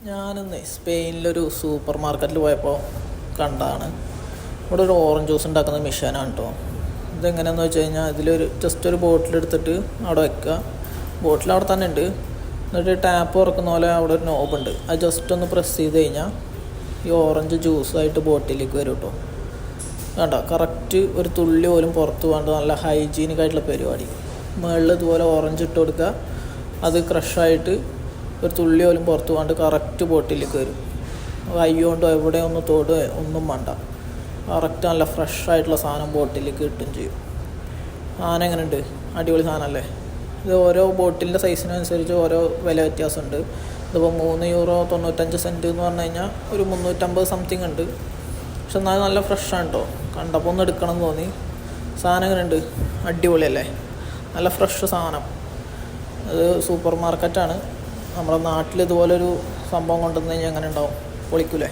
ഞാനിന്ന് സ്പെയിനിലൊരു സൂപ്പർ മാർക്കറ്റിൽ പോയപ്പോൾ കണ്ടതാണ്. ഇവിടെ ഒരു ഓറഞ്ച് ജ്യൂസ് ഉണ്ടാക്കുന്ന മെഷീനാണ് കേട്ടോ. ഇതെങ്ങനെയാണെന്ന് വെച്ച് കഴിഞ്ഞാൽ ജസ്റ്റ് ഒരു ബോട്ടിലെടുത്തിട്ട് അവിടെ വെക്കുക. ബോട്ടിൽ അവിടെ തന്നെ ഉണ്ട്. എന്നിട്ട് ടാപ്പ് തുറക്കുന്ന പോലെ അവിടെ ഒരു നോബുണ്ട്. അത് ജസ്റ്റ് ഒന്ന് പ്രസ് ചെയ്ത് കഴിഞ്ഞാൽ ഈ ഓറഞ്ച് ജ്യൂസായിട്ട് ബോട്ടിലേക്ക് വരും കേട്ടോ. വേണ്ട കറക്റ്റ് ഒരു തുള്ളി പോലും പുറത്ത് വേണ്ട, നല്ല ഹൈജീനിക്കായിട്ടുള്ള പരിപാടി. മുകളിൽ ഇതുപോലെ ഓറഞ്ച് ഇട്ട് കൊടുക്കുക. അത് ക്രഷായിട്ട് ഒരു തുള്ളി പോലും പുറത്ത് വേണ്ട കറക്റ്റ് ബോട്ടിലേക്ക് വരും. കൈ കൊണ്ടോ എവിടെ ഒന്ന് തൊടുകയോ ഒന്നും വേണ്ട. കറക്റ്റ് നല്ല ഫ്രഷ് ആയിട്ടുള്ള സാധനം ബോട്ടിലേക്ക് കിട്ടും ചെയ്യും. സാധനം എങ്ങനെയുണ്ട്? അടിപൊളി സാധനമല്ലേ? ഇത് ഓരോ ബോട്ടിലിൻ്റെ സൈസിനനുസരിച്ച് ഓരോ വില വ്യത്യാസമുണ്ട്. ഇതിപ്പോൾ €3.95 എന്ന് പറഞ്ഞു കഴിഞ്ഞാൽ ഒരു 350 സംതിങ് ഉണ്ട്. പക്ഷെ എന്നാലും നല്ല ഫ്രഷാണ് കേട്ടോ. കണ്ടപ്പോൾ ഒന്ന് എടുക്കണം എന്ന് തോന്നി. സാധനം എങ്ങനെയുണ്ട്? അടിപൊളിയല്ലേ? നല്ല ഫ്രഷ് സാധനം. അത് സൂപ്പർ മാർക്കറ്റാണ്. നമ്മുടെ നാട്ടിൽ ഇതുപോലൊരു സംഭവം കൊണ്ടുവന്ന് കഴിഞ്ഞാൽ എങ്ങനെ ഉണ്ടാവും? പൊളിക്കൂലേ?